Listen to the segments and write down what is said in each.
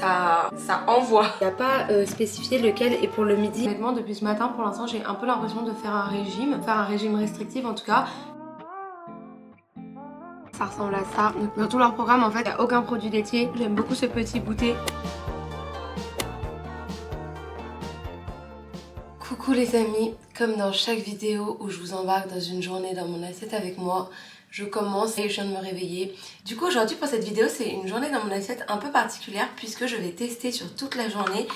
ça envoie. Il n'y a pas spécifié lequel est pour le midi. Honnêtement, depuis ce matin, pour l'instant, j'ai un peu l'impression de faire un régime restrictif en tout cas. Ça ressemble à ça. Dans tout leur programme, en fait, il n'y a aucun produit laitier. J'aime beaucoup ce petit goûter. Coucou les amis, comme dans chaque vidéo où je vous embarque dans une journée dans mon assiette avec moi, je commence et je viens de me réveiller. Du coup aujourd'hui pour cette vidéo c'est une journée dans mon assiette un peu particulière puisque je vais tester sur toute la journée.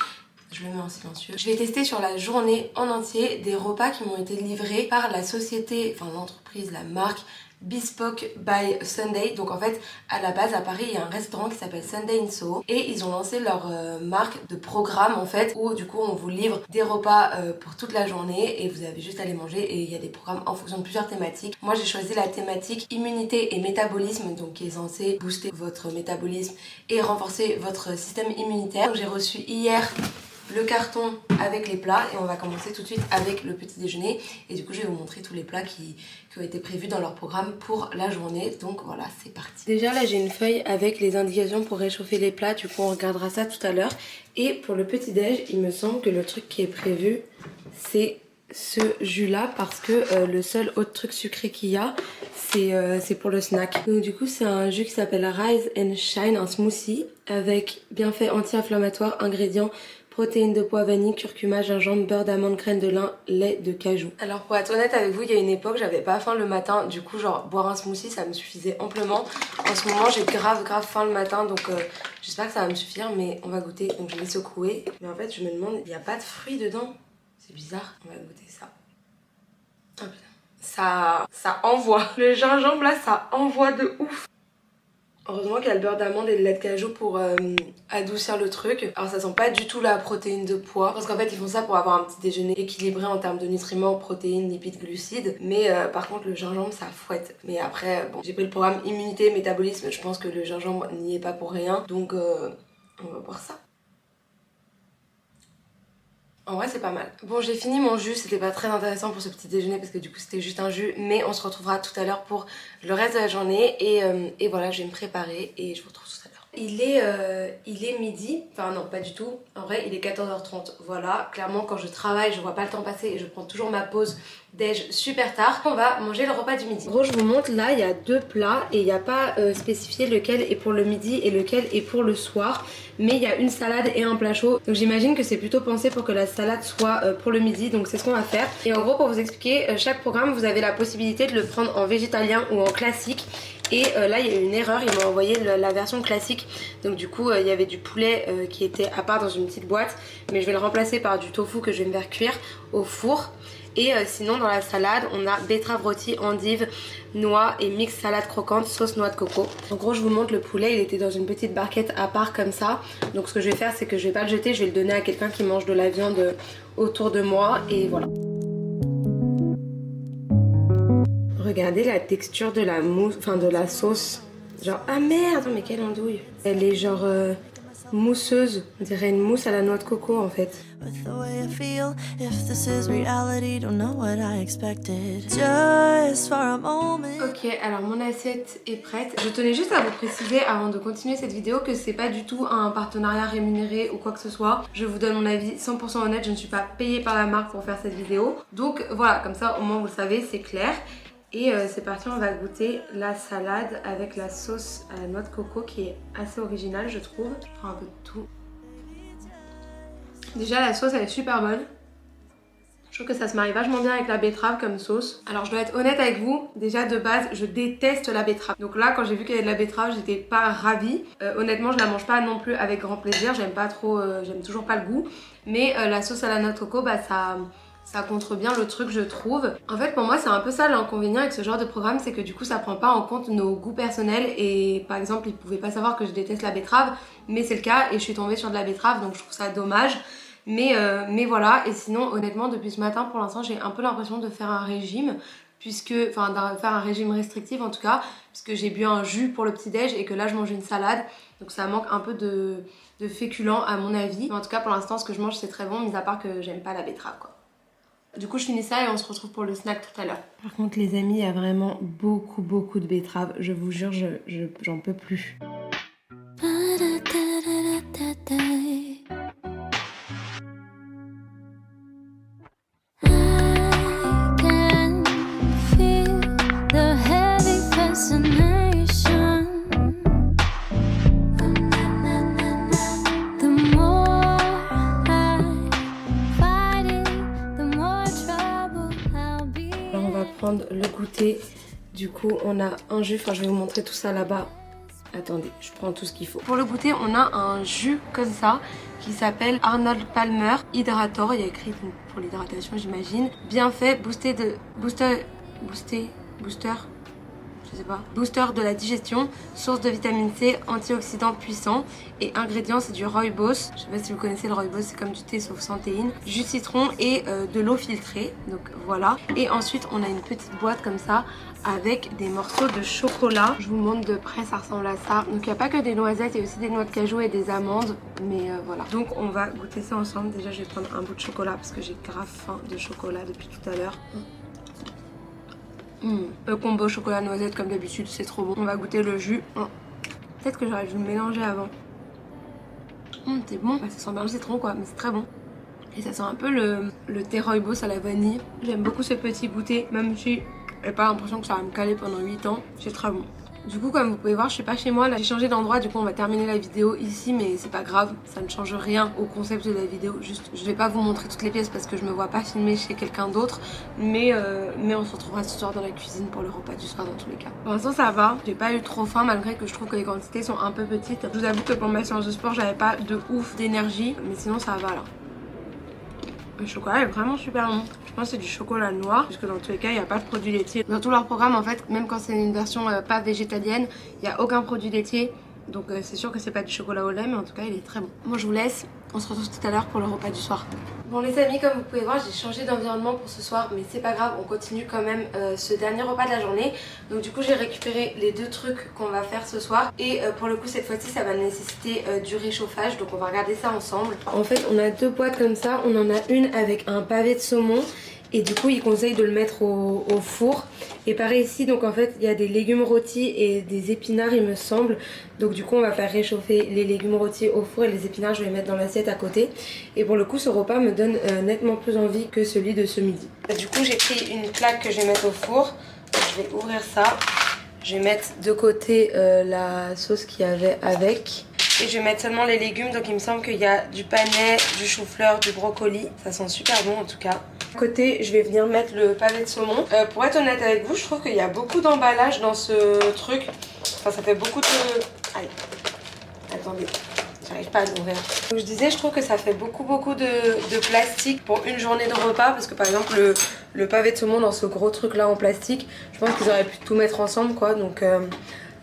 Je le mets en silencieux. Je vais tester sur la journée en entier des repas qui m'ont été livrés par la société, enfin l'entreprise, la marque Bespoke by Sunday. Donc en fait à la base à Paris il y a un restaurant qui s'appelle Sunday in Soho et ils ont lancé leur marque de programme en fait où du coup on vous livre des repas pour toute la journée et vous avez juste à les manger et il y a des programmes en fonction de plusieurs thématiques. Moi j'ai choisi la thématique immunité et métabolisme, donc qui est censé booster votre métabolisme et renforcer votre système immunitaire. Donc j'ai reçu hier le carton avec les plats et on va commencer tout de suite avec le petit déjeuner et du coup je vais vous montrer tous les plats qui ont été prévus dans leur programme pour la journée. Donc voilà, c'est parti. Déjà là j'ai une feuille avec les indications pour réchauffer les plats, du coup on regardera ça tout à l'heure. Et pour le petit déj, il me semble que le truc qui est prévu c'est ce jus là parce que le seul autre truc sucré qu'il y a c'est pour le snack. Donc du coup c'est un jus qui s'appelle Rise and Shine, un smoothie avec bienfaits anti-inflammatoires, ingrédients protéines de pois, vanille, curcuma, gingembre, beurre d'amande, graines de lin, lait de cajou. Alors pour être honnête avec vous, il y a une époque j'avais pas faim le matin, du coup genre boire un smoothie ça me suffisait amplement. En ce moment j'ai grave faim le matin donc j'espère que ça va me suffire mais on va goûter. Donc je vais secouer. Mais en fait je me demande, il n'y a pas de fruits dedans? C'est bizarre, on va goûter ça. Oh putain, ça envoie. Le gingembre là ça envoie de ouf. Heureusement qu'il y a le beurre d'amande et le lait de cajou pour adoucir le truc. Alors ça sent pas du tout la protéine de pois. Parce qu'en fait ils font ça pour avoir un petit déjeuner équilibré en termes de nutriments, protéines, lipides, glucides. Mais par contre le gingembre ça fouette. Mais après bon, j'ai pris le programme immunité, métabolisme. Je pense que le gingembre n'y est pas pour rien. Donc on va boire ça. En vrai c'est pas mal. Bon j'ai fini mon jus, c'était pas très intéressant pour ce petit déjeuner parce que du coup c'était juste un jus. Mais on se retrouvera tout à l'heure pour le reste de la journée. Et voilà, je vais me préparer et je vous retrouve tout à l'heure. Il est midi, enfin non pas du tout, en vrai il est 14h30, voilà, clairement quand je travaille je vois pas le temps passer et je prends toujours ma pause déj super tard. On va manger le repas du midi. En gros je vous montre là il y a deux plats et il n'y a pas spécifié lequel est pour le midi et lequel est pour le soir, mais il y a une salade et un plat chaud, donc j'imagine que c'est plutôt pensé pour que la salade soit pour le midi, donc c'est ce qu'on va faire. Et en gros pour vous expliquer, chaque programme vous avez la possibilité de le prendre en végétalien ou en classique. Et là il y a eu une erreur, il m'a envoyé la version classique. Donc du coup il y avait du poulet qui était à part dans une petite boîte. Mais je vais le remplacer par du tofu que je vais me faire cuire au four. Et sinon dans la salade on a betterave rôtie, endive, noix et mix salade croquante, sauce noix de coco. En gros je vous montre le poulet, il était dans une petite barquette à part comme ça. Donc ce que je vais faire c'est que je vais pas le jeter, je vais le donner à quelqu'un qui mange de la viande autour de moi. Et voilà. Regardez la texture de la mousse, enfin de la sauce. Genre, ah merde, mais quelle andouille. Elle est genre mousseuse. On dirait une mousse à la noix de coco en fait. Ok, alors mon assiette est prête. Je tenais juste à vous préciser avant de continuer cette vidéo que c'est pas du tout un partenariat rémunéré ou quoi que ce soit. Je vous donne mon avis 100% honnête, je ne suis pas payée par la marque pour faire cette vidéo. Donc voilà, comme ça au moins vous le savez, c'est clair. Et c'est parti, on va goûter la salade avec la sauce à la noix de coco qui est assez originale je trouve. Je prends un peu de tout. Déjà la sauce elle est super bonne. Je trouve que ça se marie vachement bien avec la betterave comme sauce. Alors je dois être honnête avec vous, déjà de base je déteste la betterave. Donc là quand j'ai vu qu'il y avait de la betterave j'étais pas ravie. Honnêtement je la mange pas non plus avec grand plaisir, j'aime pas trop, j'aime toujours pas le goût. Mais la sauce à la noix de coco bah ça contre bien le truc je trouve. En fait pour moi c'est un peu ça l'inconvénient avec ce genre de programme, c'est que du coup ça prend pas en compte nos goûts personnels. Et par exemple ils pouvaient pas savoir que je déteste la betterave, mais c'est le cas et je suis tombée sur de la betterave donc je trouve ça dommage. Mais voilà, et sinon honnêtement depuis ce matin pour l'instant j'ai un peu l'impression de faire un régime. Enfin de faire un régime restrictif en tout cas, puisque j'ai bu un jus pour le petit déj et que là je mange une salade. Donc ça manque un peu de féculents à mon avis. Mais en tout cas pour l'instant ce que je mange c'est très bon, mis à part que j'aime pas la betterave quoi. Du coup je finis ça et on se retrouve pour le snack tout à l'heure. Par contre les amis, il y a vraiment beaucoup de betteraves. Je vous jure, j'en peux plus. prendre le goûter. Du coup on a un jus, enfin je vais vous montrer tout ça là-bas. Attendez, je prends tout ce qu'il faut. Pour le goûter, on a un jus comme ça qui s'appelle Arnold Palmer Hydrator. Il y a écrit donc, pour l'hydratation, j'imagine. Bien fait, booster, je sais pas. Booster de la digestion, source de vitamine C, antioxydant puissant. Et ingrédients, c'est du rooibos. Je sais pas si vous connaissez le rooibos, c'est comme du thé sauf sans théine. Jus de citron et de l'eau filtrée. Donc voilà. Et ensuite, on a une petite boîte comme ça avec des morceaux de chocolat. Je vous montre de près, ça ressemble à ça. Donc il n'y a pas que des noisettes, il y a aussi des noix de cajou et des amandes. Mais voilà. Donc on va goûter ça ensemble. Déjà, je vais prendre un bout de chocolat parce que j'ai grave faim de chocolat depuis tout à l'heure. Le combo chocolat noisette comme d'habitude, c'est trop bon. On va goûter le jus. Peut-être que j'aurais dû le mélanger avant. C'est bon, ça sent bien le citron quoi, mais c'est très bon. Et ça sent un peu le thé rooibos à la vanille. J'aime beaucoup ce petit goûter, même si j'ai pas l'impression que ça va me caler pendant 8 ans. C'est très bon. Du coup, comme vous pouvez voir, je suis pas chez moi, là j'ai changé d'endroit, du coup on va terminer la vidéo ici, mais c'est pas grave, ça ne change rien au concept de la vidéo. Juste, je vais pas vous montrer toutes les pièces parce que je me vois pas filmer chez quelqu'un d'autre, mais on se retrouvera ce soir dans la cuisine pour le repas du soir dans tous les cas. Pour l'instant ça va, j'ai pas eu trop faim malgré que je trouve que les quantités sont un peu petites. Je vous avoue que pour ma séance de sport, j'avais pas de ouf d'énergie, mais sinon ça va là. Le chocolat est vraiment super bon. Je pense que c'est du chocolat noir, puisque dans tous les cas, il n'y a pas de produits laitiers. Dans tout leur programme, en fait, même quand c'est une version pas végétalienne, il n'y a aucun produit laitier. Donc c'est sûr que c'est pas du chocolat au lait, mais en tout cas, il est très bon. Moi, je vous laisse. On se retrouve tout à l'heure pour le repas du soir. Bon les amis, comme vous pouvez voir, j'ai changé d'environnement pour ce soir, mais c'est pas grave, on continue quand même ce dernier repas de la journée. Donc du coup j'ai récupéré les 2 trucs qu'on va faire ce soir. Et pour le coup cette fois-ci ça va nécessiter du réchauffage, donc on va regarder ça ensemble. En fait on a 2 boîtes comme ça, on en a une avec un pavé de saumon. Et du coup, il conseille de le mettre au four. Et pareil ici, donc en fait, il y a des légumes rôtis et des épinards, il me semble. Donc du coup, on va faire réchauffer les légumes rôtis au four et les épinards, je vais les mettre dans l'assiette à côté. Et pour le coup, ce repas me donne nettement plus envie que celui de ce midi. Du coup, j'ai pris une plaque que je vais mettre au four. Je vais ouvrir ça. Je vais mettre de côté la sauce qu'il y avait avec. Et je vais mettre seulement les légumes. Donc il me semble qu'il y a du panais, du chou-fleur, du brocoli. Ça sent super bon en tout cas. Côté, je vais venir mettre le pavé de saumon. Pour être honnête avec vous, je trouve qu'il y a beaucoup d'emballage dans ce truc. Enfin, ça fait beaucoup de... Aïe. Attendez, j'arrive pas à l'ouvrir. Donc je disais, je trouve que ça fait beaucoup de plastique pour une journée de repas. Parce que par exemple, le pavé de saumon dans ce gros truc là en plastique, je pense qu'ils auraient pu tout mettre ensemble quoi. Donc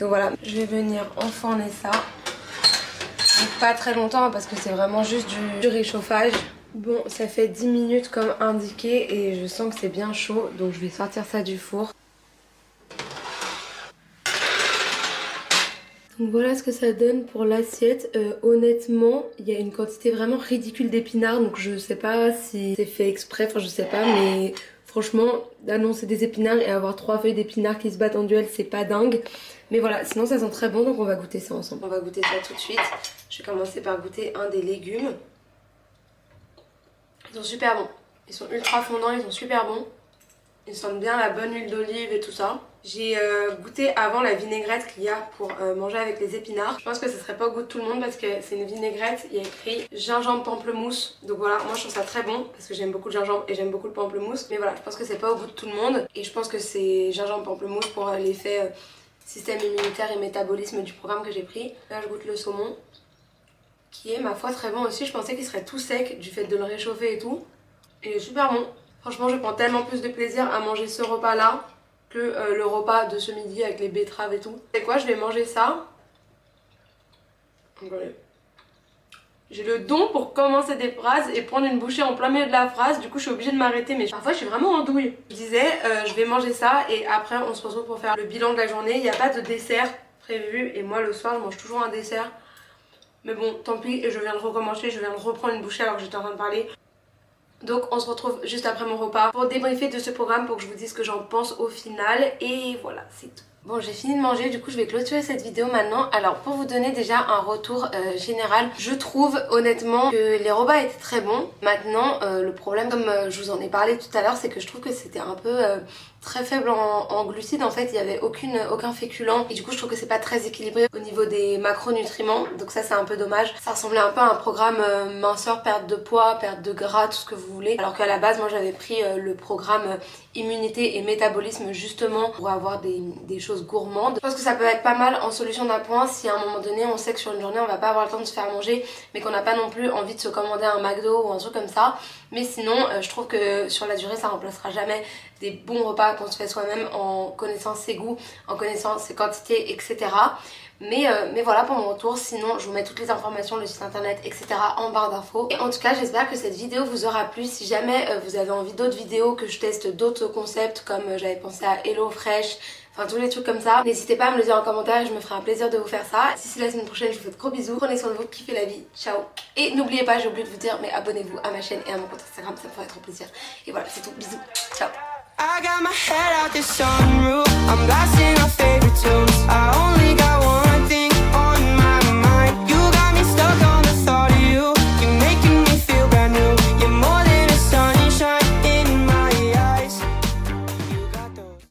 voilà, je vais venir enfourner ça. Donc pas très longtemps parce que c'est vraiment juste du réchauffage. Bon, ça fait 10 minutes comme indiqué et je sens que c'est bien chaud, donc je vais sortir ça du four. Donc voilà ce que ça donne pour l'assiette. Honnêtement, il y a une quantité vraiment ridicule d'épinards, donc je sais pas si c'est fait exprès, enfin je sais pas, mais franchement, annoncer des épinards et avoir 3 feuilles d'épinards qui se battent en duel, c'est pas dingue. Mais voilà, sinon ça sent très bon, donc on va goûter ça ensemble. On va goûter ça tout de suite. Je vais commencer par goûter un des légumes. Ils sont super bons, ils sont ultra fondants, ils sont super bons. Ils sentent bien la bonne huile d'olive et tout ça. J'ai goûté avant la vinaigrette qu'il y a pour manger avec les épinards. Je pense que ce serait pas au goût de tout le monde parce que c'est une vinaigrette, il y a écrit gingembre pamplemousse. Donc voilà, moi je trouve ça très bon parce que j'aime beaucoup le gingembre et j'aime beaucoup le pamplemousse. Mais voilà, je pense que c'est pas au goût de tout le monde. Et je pense que c'est gingembre pamplemousse pour l'effet système immunitaire et métabolisme du programme que j'ai pris. Là je goûte le saumon, qui est ma foi très bon aussi. Je pensais qu'il serait tout sec du fait de le réchauffer et tout. Et il est super bon. Franchement je prends tellement plus de plaisir à manger ce repas là que le repas de ce midi avec les betteraves et tout. C'est quoi, je vais manger ça. J'ai le don pour commencer des phrases et prendre une bouchée en plein milieu de la phrase. Du coup je suis obligée de m'arrêter, mais parfois je suis vraiment en douille. Je disais je vais manger ça et après on se retrouve pour faire le bilan de la journée. Il n'y a pas de dessert prévu et moi le soir je mange toujours un dessert. Mais bon, tant pis, je viens de recommencer, je viens de reprendre une bouchée alors que j'étais en train de parler. Donc on se retrouve juste après mon repas pour débriefer de ce programme, pour que je vous dise ce que j'en pense au final. Et voilà, c'est tout. Bon, j'ai fini de manger, du coup je vais clôturer cette vidéo maintenant. Alors pour vous donner déjà un retour général, je trouve honnêtement que les repas étaient très bons. Maintenant le problème, comme je vous en ai parlé tout à l'heure, c'est que je trouve que c'était un peu très faible en glucides, en fait il y avait aucun féculent et du coup je trouve que c'est pas très équilibré au niveau des macronutriments, donc ça c'est un peu dommage. Ça ressemblait un peu à un programme minceur, perte de poids, perte de gras, tout ce que vous voulez, alors qu'à la base moi j'avais pris le programme immunité et métabolisme justement pour avoir des choses gourmandes. Je pense que ça peut être pas mal en solution d'appoint si à un moment donné on sait que sur une journée on va pas avoir le temps de se faire manger mais qu'on n'a pas non plus envie de se commander un McDo ou un truc comme ça. Mais sinon je trouve que sur la durée ça remplacera jamais des bons repas qu'on se fait soi-même en connaissant ses goûts, en connaissant ses quantités, etc. Mais voilà pour mon retour, sinon je vous mets toutes les informations, le site internet, etc. en barre d'infos. Et en tout cas j'espère que cette vidéo vous aura plu. Si jamais vous avez envie d'autres vidéos, que je teste d'autres concepts comme j'avais pensé à HelloFresh, enfin tous les trucs comme ça, n'hésitez pas à me le dire en commentaire et je me ferai un plaisir de vous faire ça. D'ici la semaine prochaine je vous fais de gros bisous, prenez soin de vous, kiffez la vie, ciao. Et n'oubliez pas, j'ai oublié de vous dire, mais abonnez-vous à ma chaîne et à mon compte Instagram, ça me ferait trop plaisir. Et voilà c'est tout, bisous, ciao. I got my head out the sunroof, I'm blasting our favorite tunes.